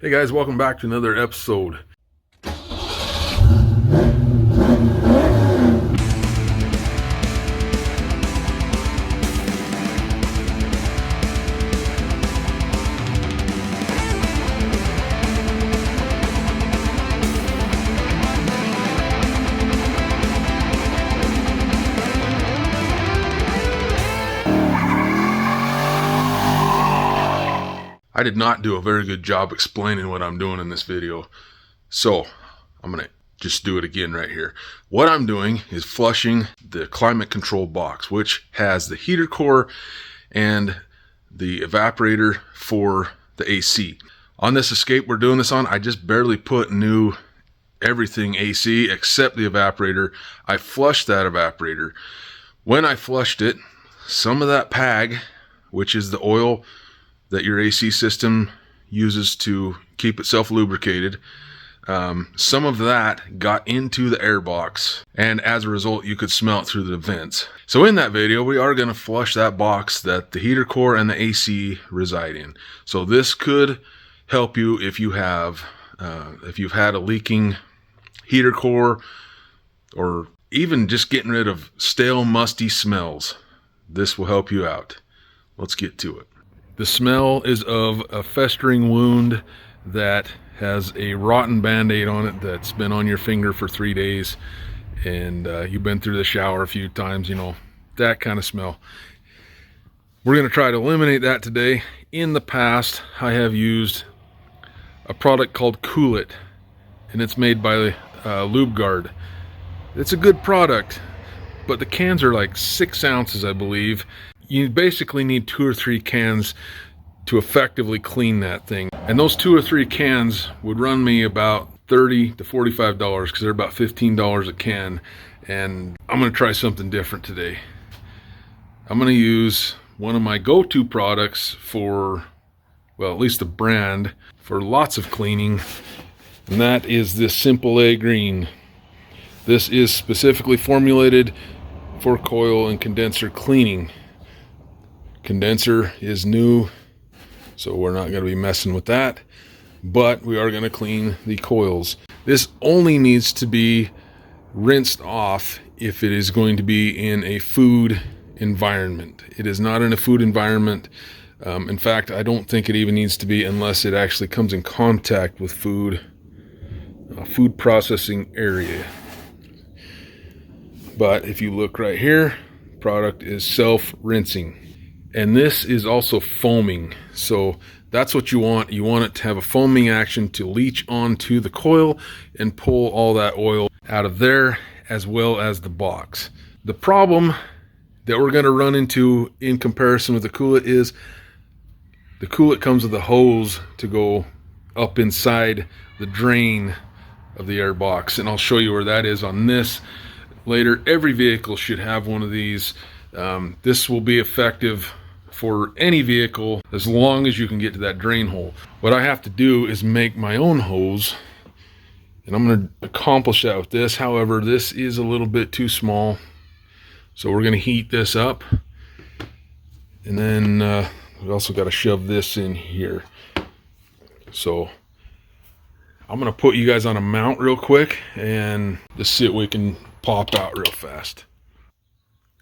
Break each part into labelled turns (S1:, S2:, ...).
S1: Hey guys, welcome back to another episode. I did not do a very good job explaining what I'm doing in this video, so I'm going to just do it again right here. What I'm doing is flushing the climate control box, which has the heater core and the evaporator for the AC. On this Escape we're doing this on, I just barely put new everything AC except the evaporator. I flushed that evaporator. When I flushed it, some of that PAG, which is the oil that your AC system uses to keep itself lubricated, some of that got into the air box, and as a result you could smell it through the vents. So in that video we are going to flush that box that the heater core and the AC reside in. So this could help you if you have if you've had a leaking heater core, or even just getting rid of stale musty smells. This will help you out. Let's get to it. The smell is of a festering wound that has a rotten band-aid on it that's been on your finger for 3 days, and you've been through the shower a few times, you know, that kind of smell. We're going to try to eliminate that today. In the past, I have used a product called Coil It, and it's made by LubeGuard. It's a good product, but the cans are like 6 ounces, I believe. You basically need 2 or 3 cans to effectively clean that thing. And those 2 or 3 cans would run me about $30 to $45 because they're about $15 a can. And I'm going to try something different today. I'm going to use one of my go-to products for, well, at least the brand, for lots of cleaning. And that is this Simple A Green. This is specifically formulated for coil and condenser cleaning. Condenser is new, so we're not going to be messing with that, but we are going to clean the coils. This only needs to be rinsed off if it is going to be in a food environment. It is not in a food environment. In fact, I don't think it even needs to be unless it actually comes in contact with food, food processing area. But if you look right here, the product is self-rinsing. And this is also foaming, so that's what you want. You want it to have a foaming action to leach onto the coil and pull all that oil out of there, as well as the box. The problem that we're going to run into in comparison with the Coil It is the Coil It comes with a hose to go up inside the drain of the air box, and I'll show you where that is on this later. Every vehicle should have one of these. This will be effective for any vehicle as long as you can get to that drain hole. What I have to do is make my own hose, and I'm going to accomplish that with this. However, this is a little bit too small, so we're going to heat this up, and then we also got to shove this in here. So I'm going to put you guys on a mount real quick and just see if we can pop out real fast.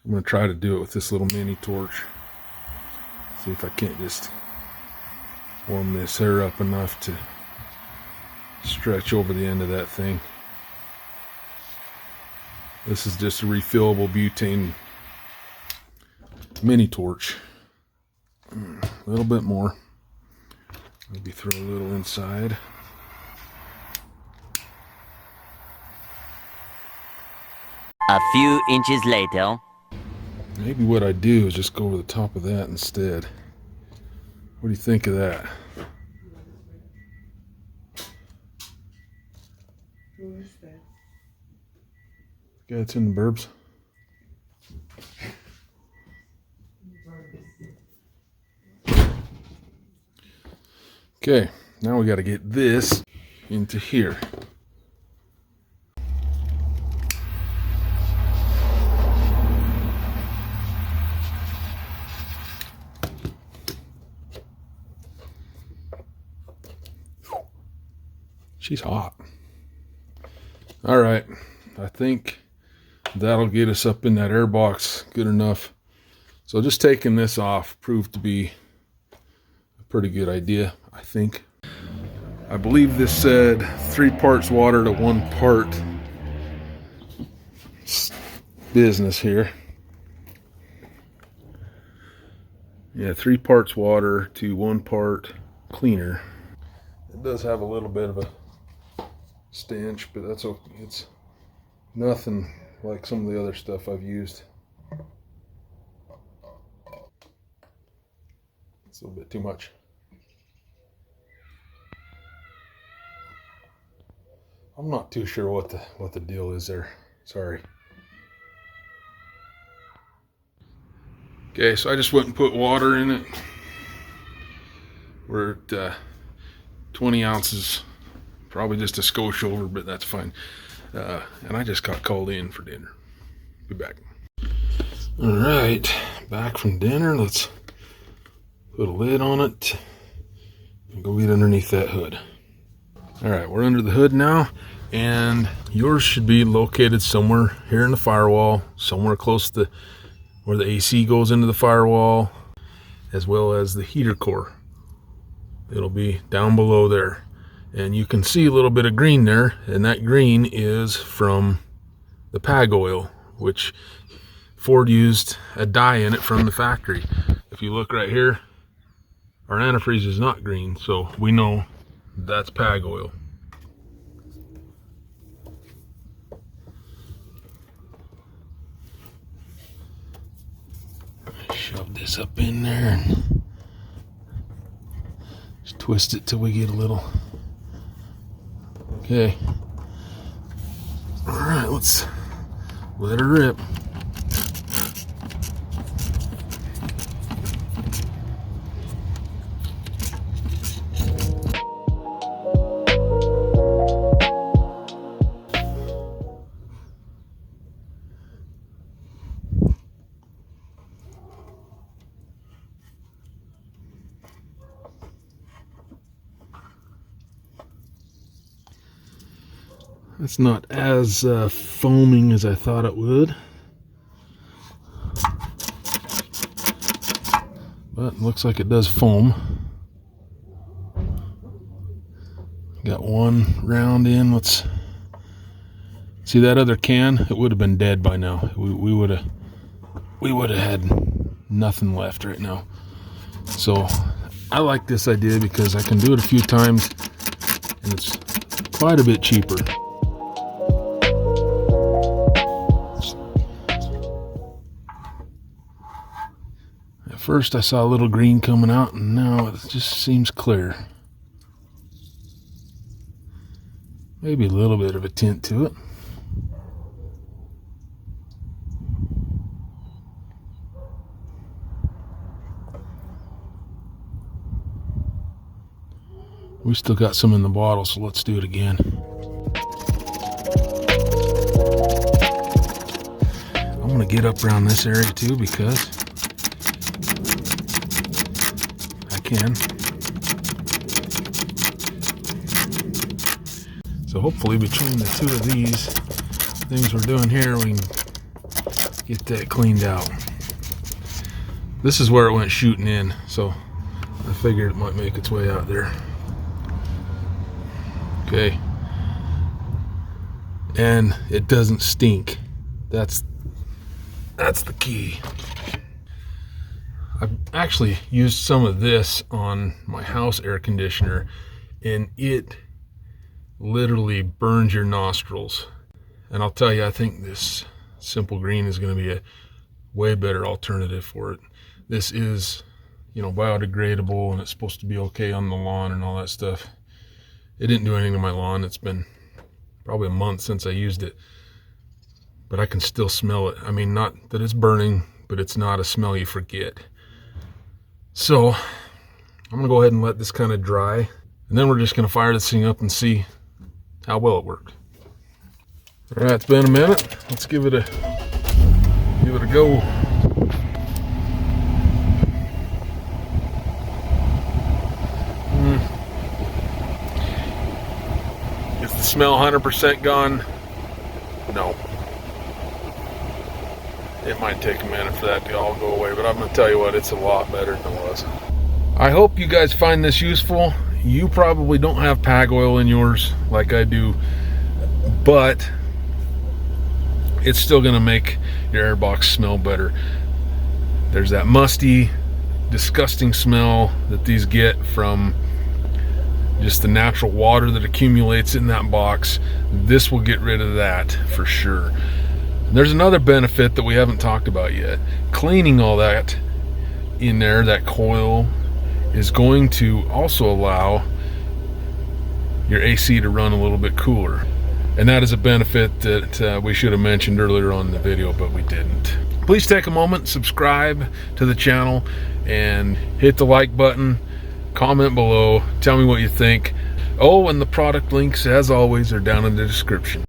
S1: I'm going to try to do it with this little mini torch. See if I can't just warm this hair up enough to stretch over the end of that thing. This is just a refillable butane mini torch. A little bit more. Maybe throw a little inside.
S2: A few inches later.
S1: Maybe what I do is just go over the top of that instead. What do you think of that?
S3: Who is that?
S1: Yeah, it's in the burbs. Okay, now we got to get this into here. She's hot. All right, I think that'll get us up in that air box good enough. So just taking this off proved to be a pretty good idea, I think. I believe this said 3 parts water to 1 part business here. Yeah, 3 parts water to 1 part cleaner. It does have a little bit of a stench, but that's okay. It's nothing like some of the other stuff I've used. It's a little bit too much. I'm not too sure what the deal is there. Sorry. Okay, so I just went and put water in it. We're at 20 ounces, probably just a skosh over, but that's fine. And I just got called in for dinner. Be back. All right, back from dinner. Let's put a lid on it and go get underneath that hood. All right, we're under the hood now, and yours should be located somewhere here in the firewall, somewhere close to where the AC goes into the firewall, as well as the heater core. It'll be down below there. And you can see a little bit of green there, and that green is from the PAG oil, which Ford used a dye in it from the factory. If you look right here, our antifreeze is not green, so we know that's PAG oil. Shove this up in there and just twist it till we get a little. Okay. All right, let's let her rip. It's not as foaming as I thought it would, but it looks like it does foam. Got one round in. Let's see that other can. It would have been dead by now. We would have had nothing left right now. So I like this idea because I can do it a few times and it's quite a bit cheaper. At first I saw a little green coming out, and now it just seems clear. Maybe a little bit of a tint to it. We still got some in the bottle, so let's do it again. I'm gonna get up around this area too because I can. So hopefully between the two of these things we're doing here, we can get that cleaned out. This is where it went shooting in, so I figured it might make its way out there. Okay. And it doesn't stink. That's the key. I've actually used some of this on my house air conditioner, and it literally burns your nostrils. And I'll tell you, I think this simple green is going to be a way better alternative for it. This is, biodegradable, and it's supposed to be okay on the lawn and all that stuff. It didn't do anything to my lawn. It's been probably a month since I used it, but I can still smell it. I mean, not that it's burning, but it's not a smell you forget. So I'm gonna go ahead and let this kind of dry, and then we're just gonna fire this thing up and see how well it worked. All right, it's been a minute. Let's give it a go. Is the smell 100% gone? No. It might take a minute for that to all go away, but I'm going to tell you what, it's a lot better than it was. I hope you guys find this useful. You probably don't have PAG oil in yours like I do, but it's still going to make your airbox smell better. There's that musty, disgusting smell that these get from just the natural water that accumulates in that box. This will get rid of that for sure. There's another benefit that we haven't talked about yet. Cleaning all that in there, that coil, is going to also allow your AC to run a little bit cooler. And that is a benefit that we should have mentioned earlier on in the video, but we didn't. Please take a moment, subscribe to the channel, and hit the like button. Comment below, tell me what you think. Oh, and the product links, as always, are down in the description.